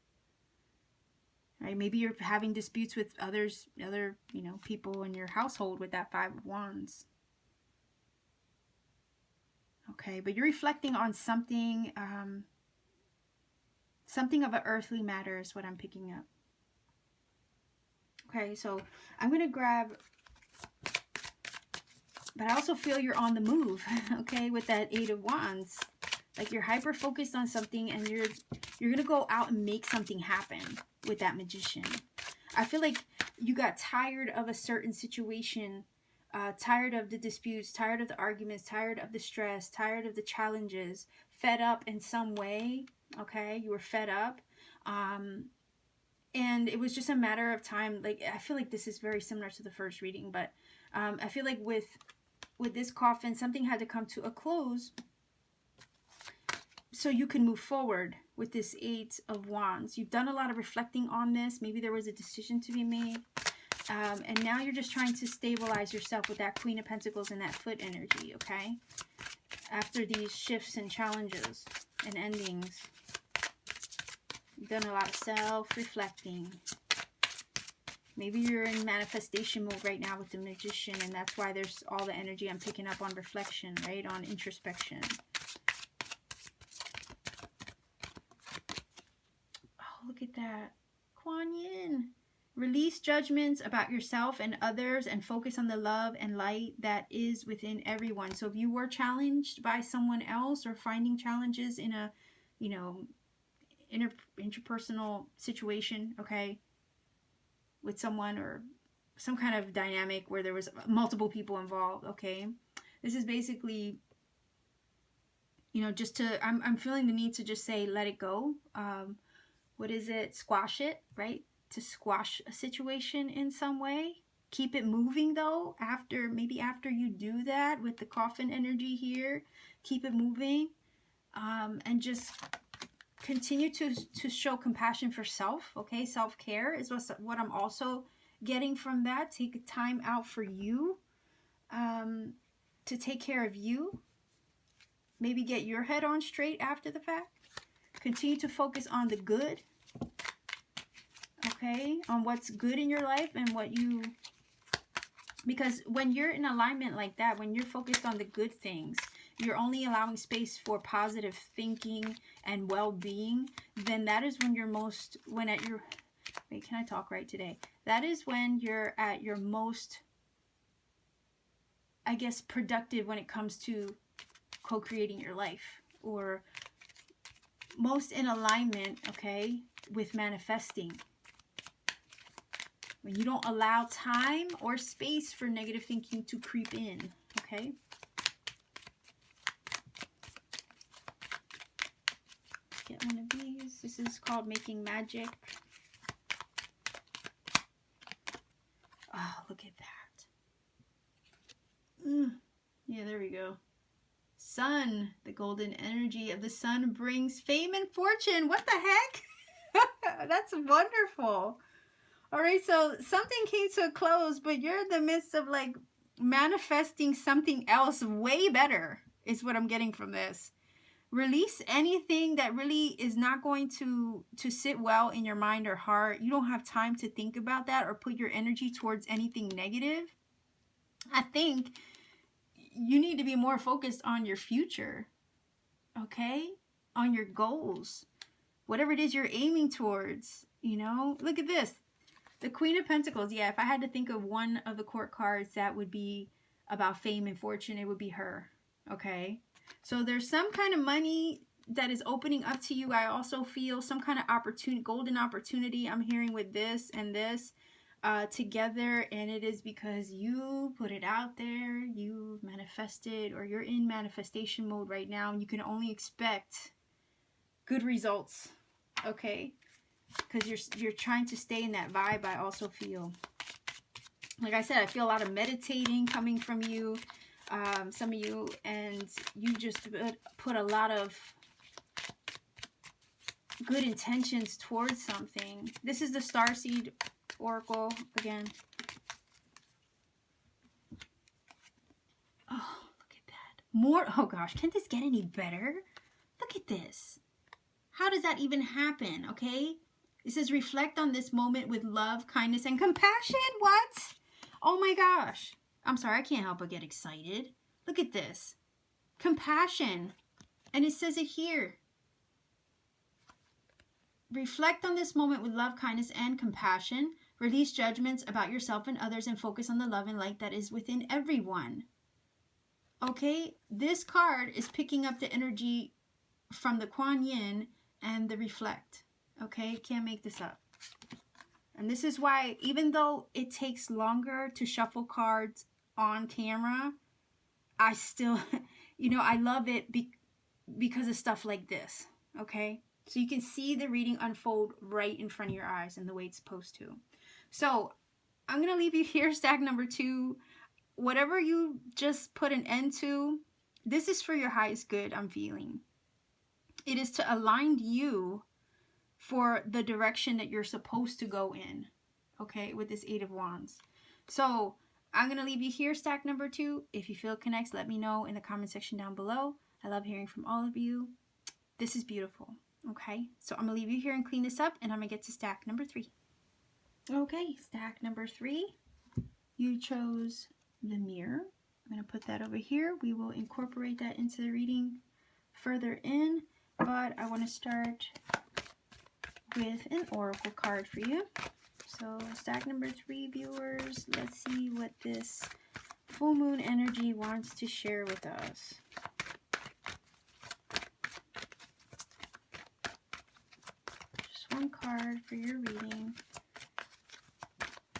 Right? Maybe you're having disputes with other, you know, people in your household with that Five of Wands. Okay, but you're reflecting on something, something of an earthly matter is what I'm picking up. Okay, so I'm going to grab, but I also feel you're on the move, okay, with that Eight of Wands. Like you're hyper focused on something and you're going to go out and make something happen with that Magician. I feel like you got tired of a certain situation, tired of the disputes, tired of the arguments, tired of the stress, tired of the challenges, fed up in some way, okay? You were fed up. And it was just a matter of time. Like, I feel like this is very similar to the first reading, but I feel like with this coffin, something had to come to a close so you can move forward with this Eight of Wands. You've done a lot of reflecting on this. Maybe there was a decision to be made. And now you're just trying to stabilize yourself with that Queen of Pentacles and that foot energy, okay? After these shifts and challenges and endings. You've done a lot of self-reflecting. Maybe you're in manifestation mode right now with the Magician, and that's why there's all the energy I'm picking up on reflection, right? On introspection. Oh, look at that. Kuan Yin. Release judgments about yourself and others and focus on the love and light that is within everyone. So if you were challenged by someone else or finding challenges in a, you know, interpersonal situation, okay, with someone or some kind of dynamic where there was multiple people involved, okay, this is basically, you know, just to, I'm feeling the need to just say, let it go. What is it? Squash it, right? To squash a situation in some way. Keep it moving though, maybe after you do that with the coffin energy here, keep it moving, and just continue to show compassion for self, okay? Self-care is what I'm also getting from that. Take time out for you, to take care of you. Maybe get your head on straight after the fact. Continue to focus on the good, okay? On what's good in your life and what you... Because when you're in alignment like that, when you're focused on the good things, you're only allowing space for positive thinking and well-being, then that is when you're most... Wait, can I talk right today? That is when you're at your most, I guess, productive when it comes to co-creating your life, or most in alignment, okay, with manifesting. When you don't allow time or space for negative thinking to creep in, okay? Get one of these. This is called Making Magic. Oh, look at that. Yeah, there we go. Sun, the golden energy of the sun brings fame and fortune. What the heck? That's wonderful. All right, so something came to a close, but you're in the midst of like manifesting something else way better is what I'm getting from this. Release anything that really is not going to sit well in your mind or heart. You don't have time to think about that or put your energy towards anything negative. I think you need to be more focused on your future, okay? On your goals. Whatever it is you're aiming towards, you know? Look at this. The Queen of Pentacles. Yeah, if I had to think of one of the court cards that would be about fame and fortune, it would be her, okay? So there's some kind of money that is opening up to you. I also feel some kind of opportunity, golden opportunity I'm hearing with this and this together, and it is because you put it out there, you manifested, or you're in manifestation mode right now, and you can only expect good results, okay? Because you're trying to stay in that vibe. I also feel, like I said, I feel a lot of meditating coming from you, some of you, and you just put a lot of good intentions towards something. This is the Starseed Oracle again. Oh, look at that. More. Oh gosh, can't this get any better? Look at this. How does that even happen? Okay. It says reflect on this moment with love, kindness, and compassion. What? Oh my gosh. I'm sorry, I can't help but get excited. Look at this. Compassion. And it says it here. Reflect on this moment with love, kindness, and compassion. Release judgments about yourself and others and focus on the love and light that is within everyone. Okay, this card is picking up the energy from the Kuan Yin and the reflect. Okay, can't make this up. And this is why, even though it takes longer to shuffle cards on camera, I still, you know, I love it because of stuff like this. Okay, so you can see the reading unfold right in front of your eyes and the way it's supposed to. So I'm going to leave you here, stack number 2. Whatever you just put an end to, this is for your highest good, I'm feeling. It is to align you for the direction that you're supposed to go in, okay, with this 8 of Wands. So I'm going to leave you here, stack number 2. If you feel it connects, let me know in the comment section down below. I love hearing from all of you. This is beautiful, okay? So I'm going to leave you here and clean this up, and I'm going to get to stack number 3. Okay, stack number 3. You chose the mirror. I'm going to put that over here. We will incorporate that into the reading further in, but I want to start with an oracle card for you. So stack number 3, viewers, let's see what this full moon energy wants to share with us. Just one card for your reading.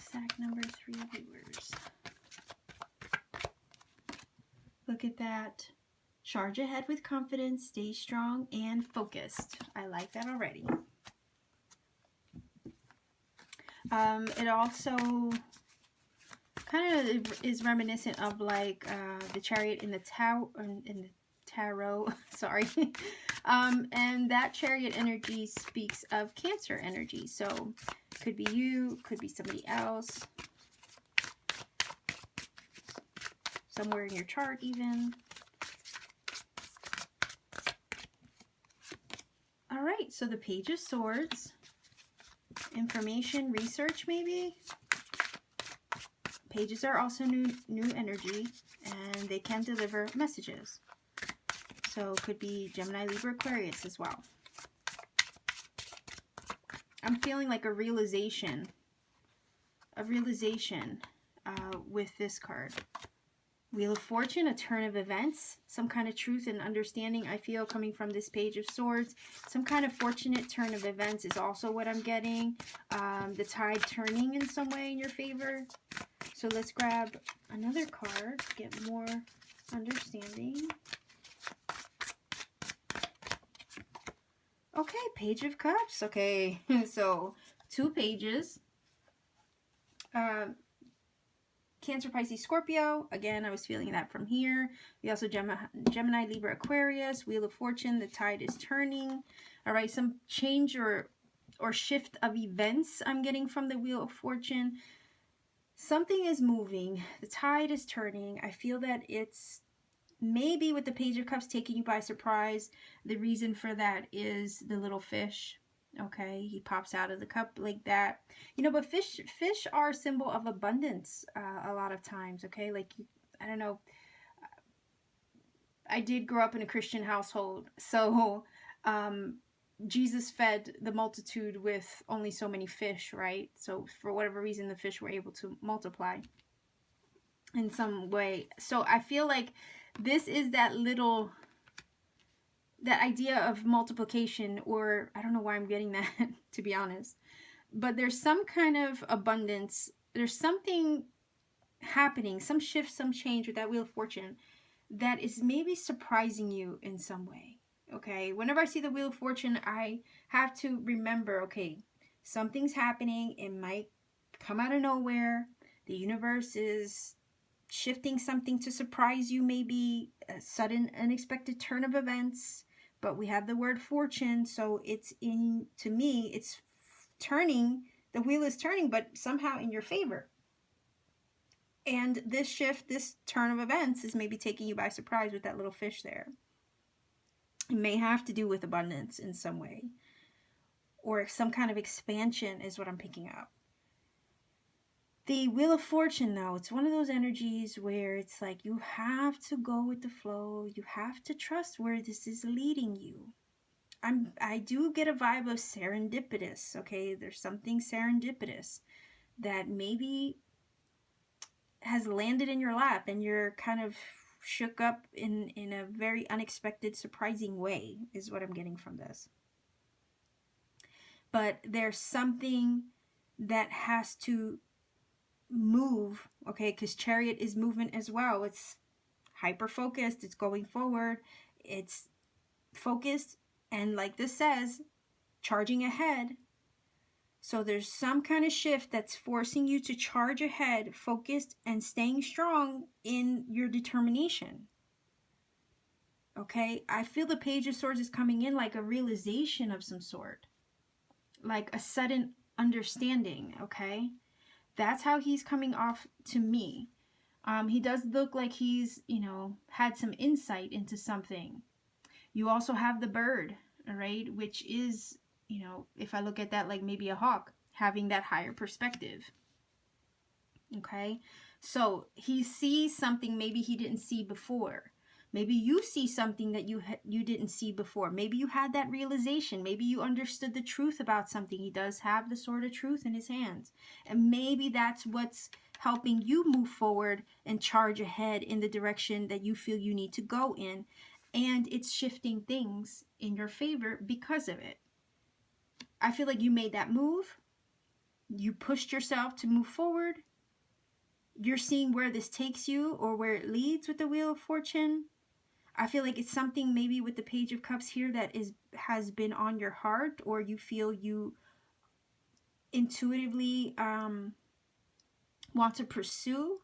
Stack number 3, viewers. Look at that. Charge ahead with confidence, stay strong and focused. I like that already. It also kind of is reminiscent of like the Chariot in the tarot, sorry. And that Chariot energy speaks of Cancer energy. So could be you, could be somebody else, somewhere in your chart even. All right, so the Page of Swords, information, research maybe. Pages are also new energy, and they can deliver messages. So it could be Gemini, Libra, Aquarius as well. I'm feeling like a realization with this card. Wheel of Fortune, a turn of events, some kind of truth and understanding I feel coming from this Page of Swords. Some kind of fortunate turn of events is also what I'm getting. The tide turning in some way in your favor. So let's grab another card to get more understanding. Okay, Page of Cups. Okay, so 2 pages. Cancer, Pisces, Scorpio. Again, I was feeling that from here. We also Gemini, Libra, Aquarius. Wheel of Fortune. The tide is turning. All right, some change or shift of events I'm getting from the Wheel of Fortune. Something is moving. The tide is turning. I feel that it's maybe with the Page of Cups taking you by surprise. The reason for that is the little fish. Okay, he pops out of the cup like that. You know, but fish are a symbol of abundance a lot of times, okay? Like, I don't know. I did grow up in a Christian household, so Jesus fed the multitude with only so many fish, right? So for whatever reason, the fish were able to multiply in some way. So I feel like this is that idea of multiplication, or I don't know why I'm getting that, to be honest. But there's some kind of abundance. There's something happening, some shift, some change with that Wheel of Fortune that is maybe surprising you in some way. Okay, whenever I see the Wheel of Fortune, I have to remember, okay, something's happening. It might come out of nowhere. The universe is shifting something to surprise you, maybe a sudden, unexpected turn of events. But we have the word fortune, so it's to me, it's turning. The wheel is turning, but somehow in your favor. And this shift, this turn of events is maybe taking you by surprise with that little fish there. It may have to do with abundance in some way, or some kind of expansion is what I'm picking up. The Wheel of Fortune, though, it's one of those energies where it's like you have to go with the flow. You have to trust where this is leading you. I do get a vibe of serendipitous, okay? There's something serendipitous that maybe has landed in your lap and you're kind of shook up in a very unexpected, surprising way is what I'm getting from this. But there's something that has to move, okay, because Chariot is movement as well. It's hyper focused, it's going forward, it's focused, and like this says, charging ahead. So there's some kind of shift that's forcing you to charge ahead, focused and staying strong in your determination. Okay, I feel the Page of Swords is coming in like a realization of some sort, like a sudden understanding, okay? That's how he's coming off to me. He does look like he's, had some insight into something. You also have the bird, all right, which is, if I look at that like maybe a hawk, having that higher perspective. Okay, so he sees something maybe he didn't see before. Maybe you see something that you didn't see before. Maybe you had that realization. Maybe you understood the truth about something. He does have the sword of truth in his hands. And maybe that's what's helping you move forward and charge ahead in the direction that you feel you need to go in. And it's shifting things in your favor because of it. I feel like you made that move. You pushed yourself to move forward. You're seeing where this takes you or where it leads with the Wheel of Fortune. I feel like it's something maybe with the Page of Cups here that has been on your heart, or you feel you intuitively want to pursue.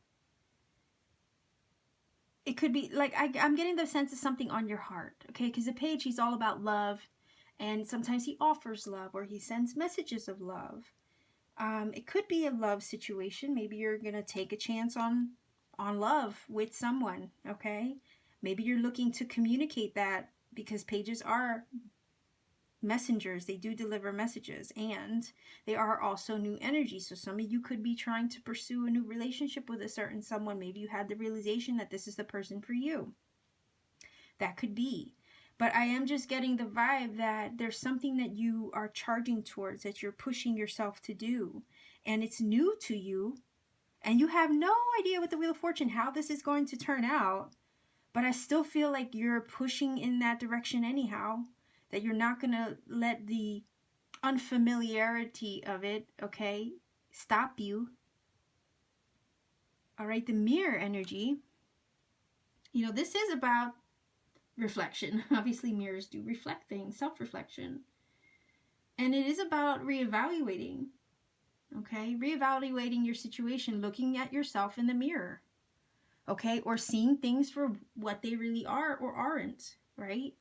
It could be like I'm getting the sense of something on your heart, okay? Because the Page, he's all about love, and sometimes he offers love or he sends messages of love. It could be a love situation. Maybe you're gonna take a chance on love with someone, okay? Maybe you're looking to communicate that, because pages are messengers. They do deliver messages, and they are also new energy. So some of you could be trying to pursue a new relationship with a certain someone. Maybe you had the realization that this is the person for you. That could be. But I am just getting the vibe that there's something that you are charging towards, that you're pushing yourself to do, and it's new to you, and you have no idea with the Wheel of Fortune how this is going to turn out. But I still feel like you're pushing in that direction anyhow, that you're not going to let the unfamiliarity of it, okay, stop you. All right, the Mirror energy. You know, this is about reflection. Obviously, mirrors do reflect things, self-reflection. And it is about reevaluating, okay? Reevaluating your situation, looking at yourself in the mirror. Okay, or seeing things for what they really are or aren't, right?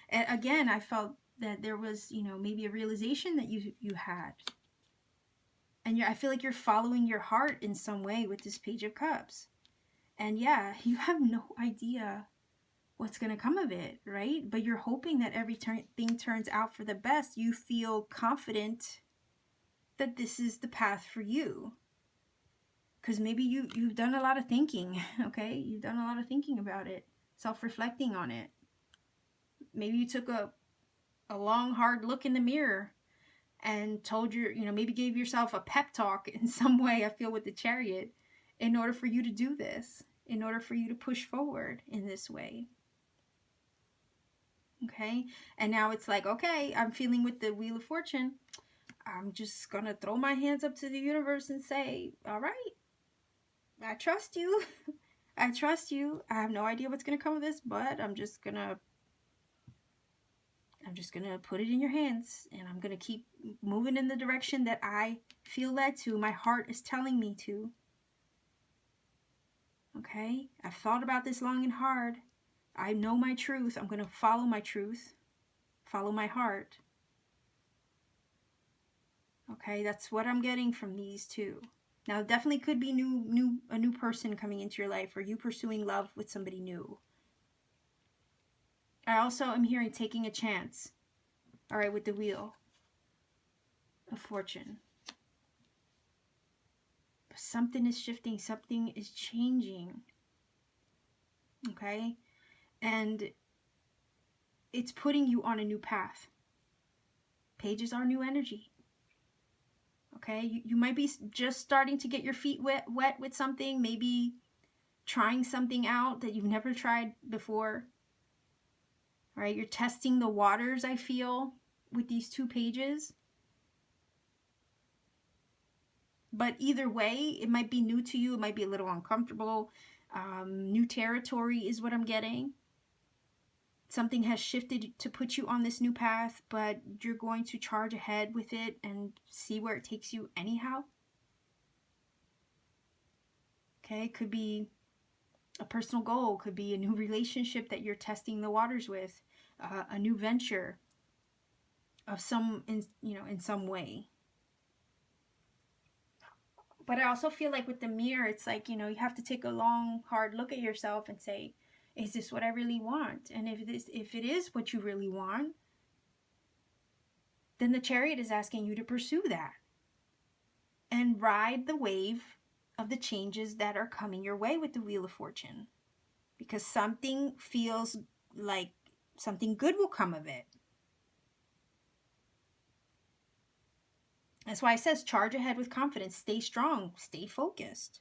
And again, I felt that there was, you know, maybe a realization that you had. And I feel like you're following your heart in some way with this Page of Cups. And yeah, you have no idea what's going to come of it, right? But you're hoping that everything turns out for the best. You feel confident that this is the path for you. Because maybe you've done a lot of thinking, okay? You've done a lot of thinking about it, self-reflecting on it. Maybe you took a long, hard look in the mirror and told maybe gave yourself a pep talk in some way, I feel, with the Chariot, in order for you to do this, in order for you to push forward in this way. Okay? And now it's like, okay, I'm feeling with the Wheel of Fortune, I'm just going to throw my hands up to the universe and say, all right, I trust you. I trust you. I have no idea what's going to come of this, but I'm just going to put it in your hands, and I'm going to keep moving in the direction that I feel led to. My heart is telling me to. Okay? I've thought about this long and hard. I know my truth. I'm going to follow my truth. Follow my heart. Okay? That's what I'm getting from these two. Now, it definitely could be a new person coming into your life, or you pursuing love with somebody new. I also am hearing taking a chance. All right, with the Wheel of Fortune. But something is shifting. Something is changing. Okay? And it's putting you on a new path. Pages are new energy. Okay, you might be just starting to get your feet wet with something, maybe trying something out that you've never tried before. All right, you're testing the waters, I feel, with these two pages. But either way, it might be new to you. It might be a little uncomfortable. New territory is what I'm getting. Something has shifted to put you on this new path, but you're going to charge ahead with it and see where it takes you anyhow. Okay, could be a personal goal, could be a new relationship that you're testing the waters with, a new venture of in some way. But I also feel like with the mirror, it's like, you have to take a long, hard look at yourself and say, is this what I really want? And if it is what you really want, then the Chariot is asking you to pursue that. and ride the wave of the changes that are coming your way with the Wheel of Fortune, because something feels like something good will come of it. That's why it says charge ahead with confidence, stay strong, stay focused,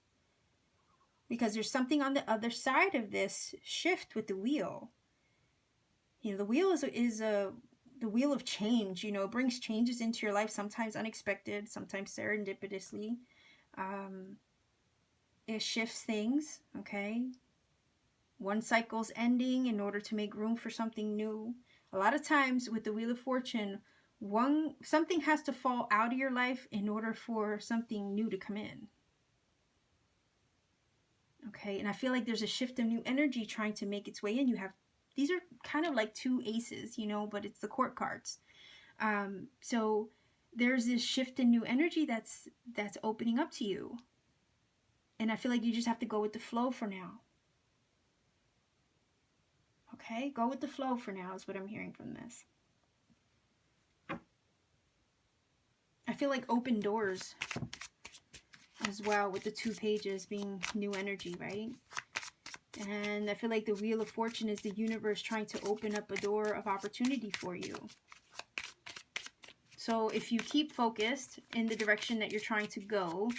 because there's something on the other side of this shift with the wheel. You know, the wheel is the wheel of change. You know, it brings changes into your life, sometimes unexpected, sometimes serendipitously. It shifts things, okay? One cycle's ending in order to make room for something new. A lot of times with the Wheel of Fortune, something has to fall out of your life in order for something new to come in. Okay, and I feel like there's a shift of new energy trying to make its way in. These are kind of like two aces, you know, but it's the court cards. So there's this shift in new energy that's opening up to you. And I feel like you just have to go with the flow for now. Okay, go with the flow for now is what I'm hearing from this. I feel like open doors as well, with the 2 pages being new energy, right? And I feel like the Wheel of Fortune is the universe trying to open up a door of opportunity for you. So if you keep focused in the direction that you're trying to go,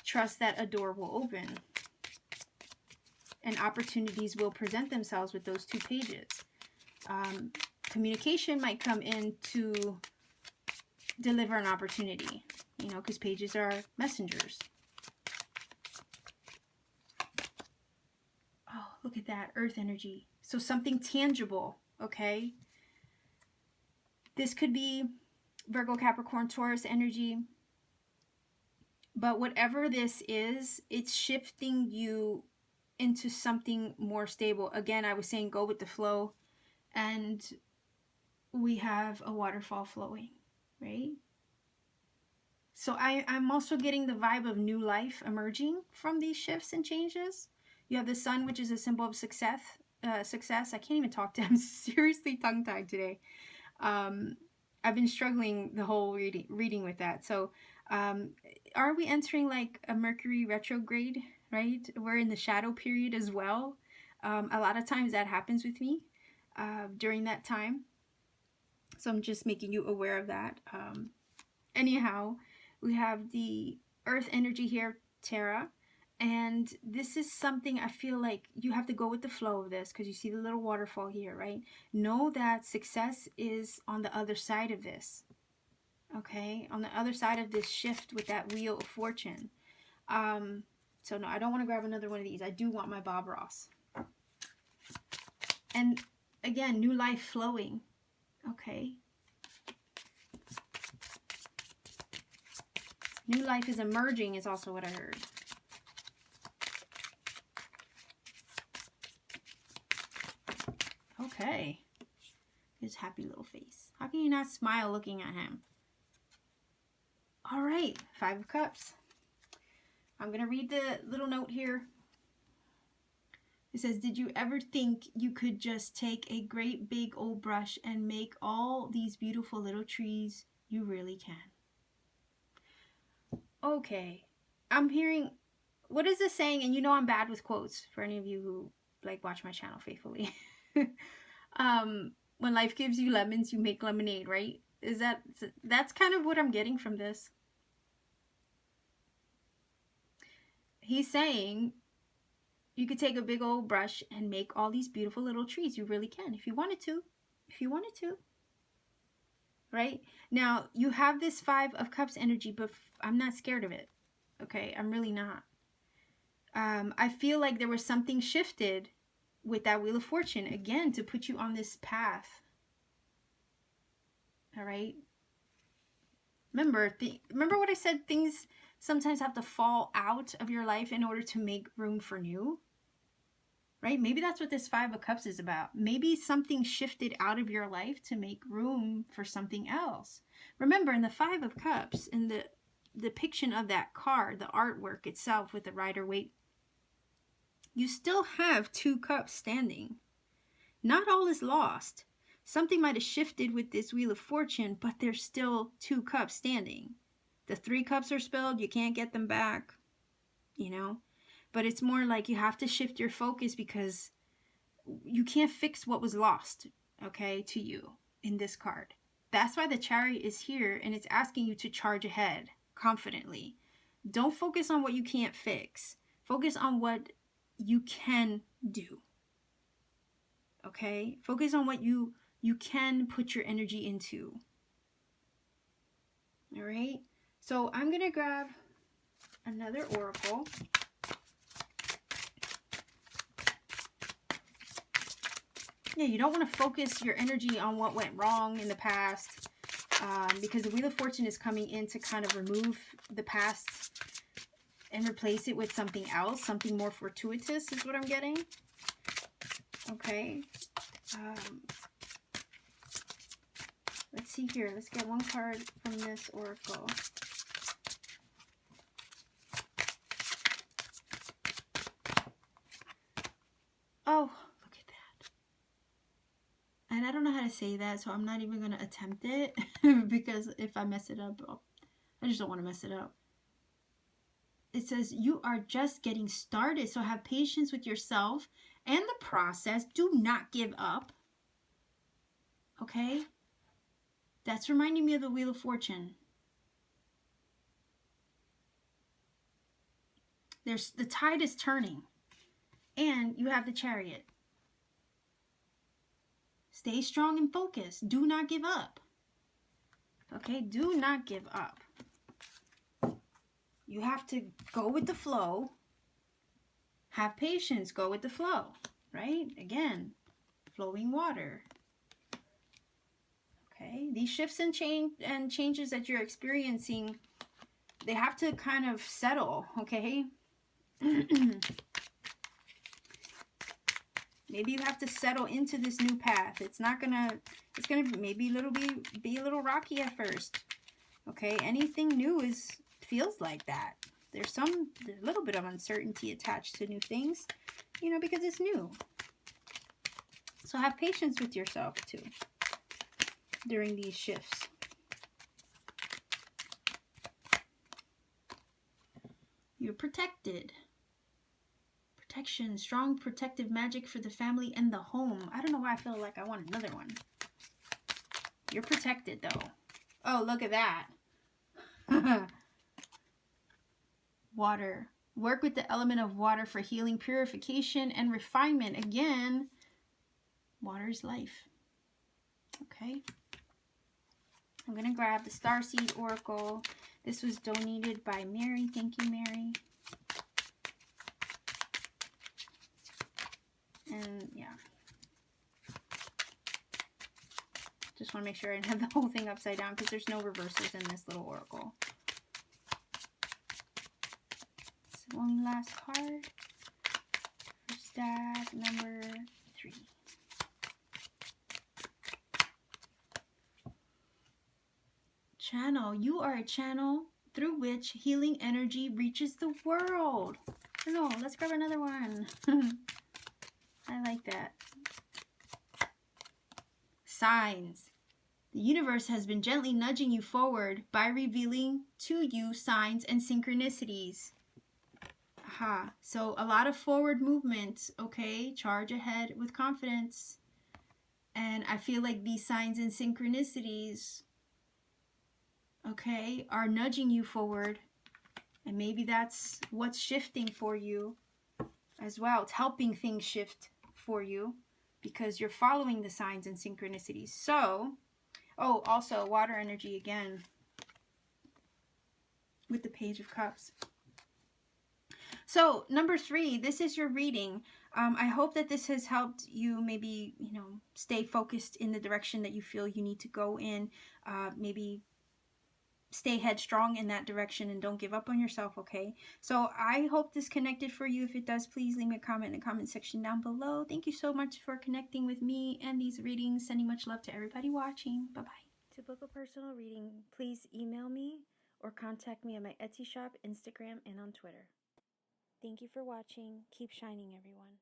trust that a door will open. And opportunities will present themselves with those 2 pages. Communication might come in to deliver an opportunity, you know, because pages are messengers. Oh, look at that, earth energy. So something tangible, okay? This could be Virgo, Capricorn, Taurus energy. But whatever this is, it's shifting you into something more stable. Again, I was saying go with the flow. And we have a waterfall flowing, right? So I'm also getting the vibe of new life emerging from these shifts and changes. You have the sun, which is a symbol of success. I can't even talk to. I'm seriously tongue-tied today. I've been struggling the whole reading with that. So are we entering like a Mercury retrograde, right? We're in the shadow period as well. A lot of times that happens with me during that time. So I'm just making you aware of that. Anyhow, we have the earth energy here, Terra. And this is something I feel like you have to go with the flow of this, because you see the little waterfall here, right? Know that success is on the other side of this. Okay? On the other side of this shift with that Wheel of Fortune. So no, I don't want to grab another one of these. I do want my Bob Ross. And again, new life flowing. Okay. New life is emerging is also what I heard. Okay. His happy little face. How can you not smile looking at him? All right. 5 of Cups. I'm going to read the little note here. It says, did you ever think you could just take a great big old brush and make all these beautiful little trees? You really can. Okay. I'm hearing, what is this saying? And you know I'm bad with quotes for any of you who like watch my channel faithfully. When life gives you lemons, you make lemonade, right? That's kind of what I'm getting from this. He's saying you could take a big old brush and make all these beautiful little trees. You really can, if you wanted to. If you wanted to. Right? Now, you have this 5 of Cups energy, but I'm not scared of it. Okay? I'm really not. I feel like there was something shifted with that Wheel of Fortune, again, to put you on this path. All right? Remember what I said? Things sometimes have to fall out of your life in order to make room for new. Right? Maybe that's what this 5 of Cups is about. Maybe something shifted out of your life to make room for something else. Remember, in the 5 of Cups, in the depiction of that card, the artwork itself with the Rider-Waite, you still have 2 cups standing. Not all is lost. Something might have shifted with this Wheel of Fortune, but there's still 2 cups standing. The 3 cups are spilled. You can't get them back, you know. But it's more like you have to shift your focus because you can't fix what was lost, okay, to you in this card. That's why the Chariot is here, and it's asking you to charge ahead confidently. Don't focus on what you can't fix. Focus on what you can do. Okay? Focus on what you can put your energy into. All right? So I'm going to grab another oracle. Yeah, you don't want to focus your energy on what went wrong in the past, because the Wheel of Fortune is coming in to kind of remove the past and replace it with something else, something more fortuitous is what I'm getting. Okay. Let's see here. Let's get one card from this oracle. Oh, look at that. And I don't know how to say that, so I'm not even going to attempt it because if I mess it up, I just don't want to mess it up. It says, you are just getting started, so have patience with yourself and the process. Do not give up. Okay? That's reminding me of the Wheel of Fortune. The tide is turning, and you have the Chariot. Stay strong and focused. Do not give up. Okay? Do not give up. You have to go with the flow. Have patience. Go with the flow. Right? Again, flowing water. Okay? These shifts and changes that you're experiencing, they have to kind of settle. Okay? Maybe you have to settle into this new path. It's gonna maybe be a little rocky at first. Okay? Anything new feels like that. There's a little bit of uncertainty attached to new things, you know, because it's new. So have patience with yourself too during these shifts. You're protected. Protection, strong protective magic for the family and the home. I don't know why I feel like I want another one. You're protected though. Oh, look at that. Water. Work with the element of water for healing, purification, and refinement. Again, water is life. Okay. I'm going to grab the Starseed Oracle. This was donated by Mary. Thank you, Mary. And yeah. Just want to make sure I didn't have the whole thing upside down because there's no reversals in this little oracle. So one last card for stack number 3. Channel. You are a channel through which healing energy reaches the world. No, let's grab another one. I like that. Signs. The universe has been gently nudging you forward by revealing to you signs and synchronicities. Aha. So a lot of forward movement, okay? Charge ahead with confidence. And I feel like these signs and synchronicities, okay, are nudging you forward. And maybe that's what's shifting for you as well. It's helping things shift for you because you're following the signs and synchronicities. So, oh, also water energy again with the Page of Cups. So, number 3, this is your reading. I hope that this has helped you maybe, you know, stay focused in the direction that you feel you need to go in. Maybe stay headstrong in that direction and don't give up on yourself, okay? So I hope this connected for you. If it does, please leave me a comment in the comment section down below. Thank you so much for connecting with me and these readings. Sending much love to everybody watching. Bye-bye. To book a personal reading, please email me or contact me at my Etsy shop, Instagram, and on Twitter. Thank you for watching. Keep shining, everyone.